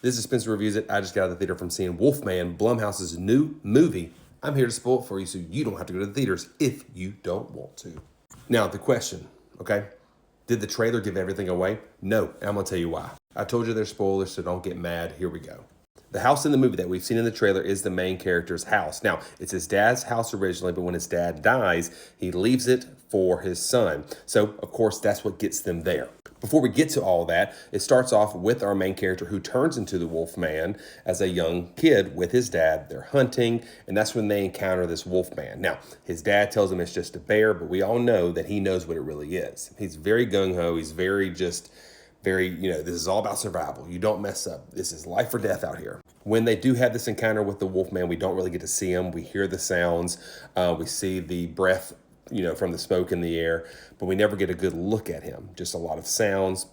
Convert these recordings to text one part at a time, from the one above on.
This is Spencer Reviews It. I just got out of the theater from seeing Wolfman, Blumhouse's new movie. I'm here to spoil it for you so you don't have to go to the theaters if you don't want to. Now, the question, okay? Did the trailer give everything away? No, and I'm going to tell you why. I told you they're spoilers, so don't get mad. Here we go. The house in the movie that we've seen in the trailer is the main character's house. Now, it's his dad's house originally, but when his dad dies, he leaves it for his son. So, of course, that's what gets them there. Before we get to all that, it starts off with our main character who turns into the Wolfman as a young kid with his dad. They're hunting, and that's when they encounter this Wolfman. Now, his dad tells him it's just a bear, but we all know that he knows what it really is. He's very gung-ho. He's very, this is all about survival. You don't mess up. This is life or death out here. When they do have this encounter with the Wolfman, we don't really get to see him. We hear the sounds. We see the breath, from the smoke in the air, but we never get a good look at him. Just a lot of sounds.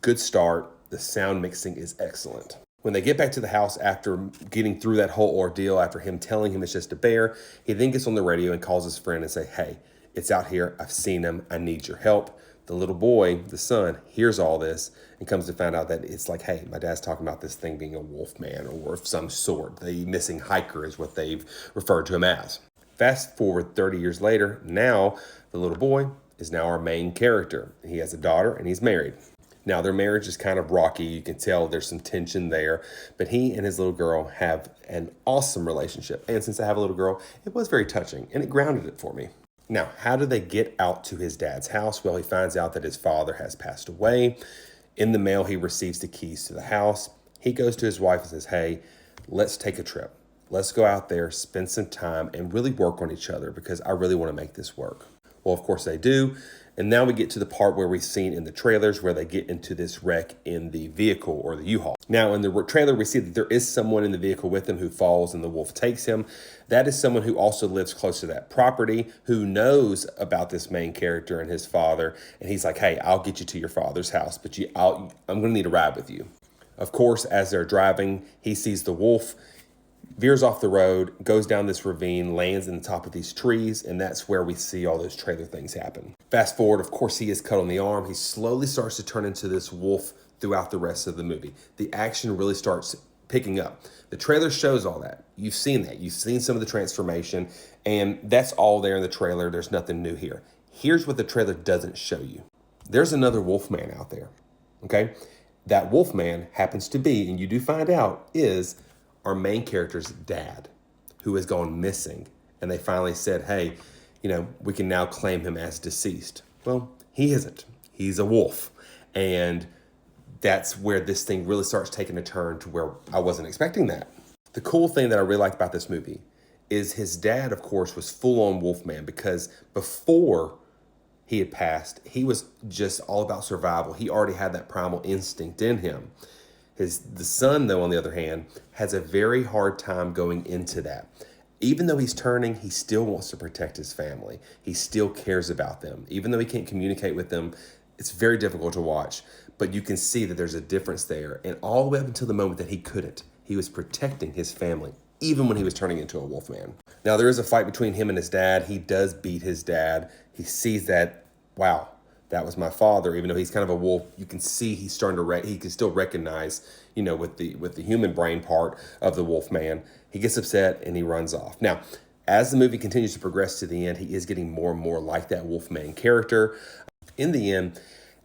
Good start. The sound mixing is excellent. When they get back to the house after getting through that whole ordeal, after him telling him it's just a bear, he then gets on the radio and calls his friend and say, "Hey, it's out here. I've seen him. I need your help." The little boy, the son, hears all this and comes to find out that it's like, hey, my dad's talking about this thing being a wolf man or of some sort. The missing hiker is what they've referred to him as. Fast forward 30 years later, now the little boy is now our main character. He has a daughter and he's married. Now their marriage is kind of rocky. You can tell there's some tension there, but he and his little girl have an awesome relationship. And since I have a little girl, it was very touching and it grounded it for me. Now, how do they get out to his dad's house? Well, he finds out that his father has passed away. In the mail, he receives the keys to the house. He goes to his wife and says, "Hey, let's take a trip. Let's go out there, spend some time, and really work on each other because I really want to make this work." Well, of course they do. And now we get to the part where we've seen in the trailers where they get into this wreck in the vehicle or the U-Haul. Now, in the trailer, we see that there is someone in the vehicle with him who falls and the wolf takes him. That is someone who also lives close to that property, who knows about this main character and his father. And he's like, "Hey, I'll get you to your father's house, but I'm going to need a ride with you." Of course, as they're driving, he sees the wolf, veers off the road, goes down this ravine, lands in the top of these trees, and that's where we see all those trailer things happen. Fast forward, of course, he is cut on the arm. He slowly starts to turn into this wolf throughout the rest of the movie. The action really starts picking up. The trailer shows all that. You've seen that. You've seen some of the transformation, and that's all there in the trailer. There's nothing new here. Here's what the trailer doesn't show you. There's another Wolfman out there, okay? That Wolfman happens to be, and you do find out, is our main character's dad, who has gone missing. And they finally said, hey, we can now claim him as deceased. Well, he isn't. He's a wolf. And that's where this thing really starts taking a turn to where I wasn't expecting that. The cool thing that I really liked about this movie is his dad, of course, was full-on Wolfman because before he had passed, he was just all about survival. He already had that primal instinct in him. The son, though, on the other hand, has a very hard time going into that. Even though he's turning, he still wants to protect his family. He still cares about them. Even though he can't communicate with them, it's very difficult to watch. But you can see that there's a difference there. And all the way up until the moment that he couldn't, he was protecting his family, even when he was turning into a wolfman. Now, there is a fight between him and his dad. He does beat his dad. He sees that, wow, that was my father. Even though he's kind of a wolf, you can see he's starting to he can still recognize, with the human brain part of the wolf man. He gets upset and he runs off. Now, as the movie continues to progress to the end, he is getting more and more like that wolf man character. In the end,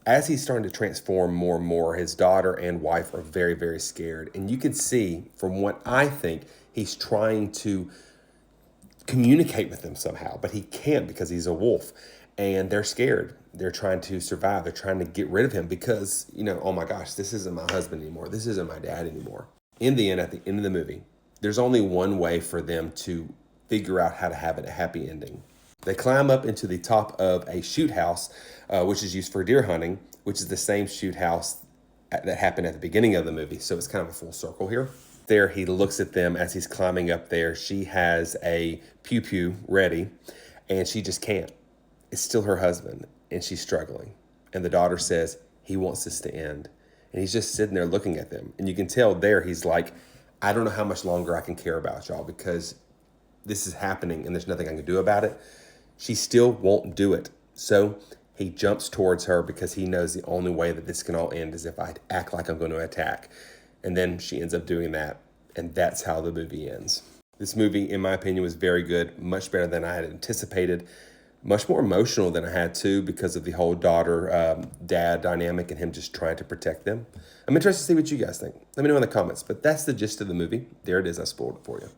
as he's starting to transform more and more, his daughter and wife are very, very scared. And you can see from what I think, he's trying to communicate with them somehow, but he can't because he's a wolf. And they're scared. They're trying to survive. They're trying to get rid of him because, oh my gosh, this isn't my husband anymore. This isn't my dad anymore. In the end, at the end of the movie, there's only one way for them to figure out how to have a happy ending. They climb up into the top of a shoot house, which is used for deer hunting, which is the same shoot house that happened at the beginning of the movie. So it's kind of a full circle here. There, he looks at them as he's climbing up there. She has a pew-pew ready, and she just can't. It's still her husband, and she's struggling. And the daughter says, he wants this to end. And he's just sitting there looking at them. And you can tell there, he's like, I don't know how much longer I can care about y'all because this is happening and there's nothing I can do about it. She still won't do it. So he jumps towards her because he knows the only way that this can all end is if I act like I'm going to attack. And then she ends up doing that, and that's how the movie ends. This movie, in my opinion, was very good, much better than I had anticipated, much more emotional than I had to because of the whole daughter-dad dynamic and him just trying to protect them. I'm interested to see what you guys think. Let me know in the comments, but that's the gist of the movie. There it is. I spoiled it for you.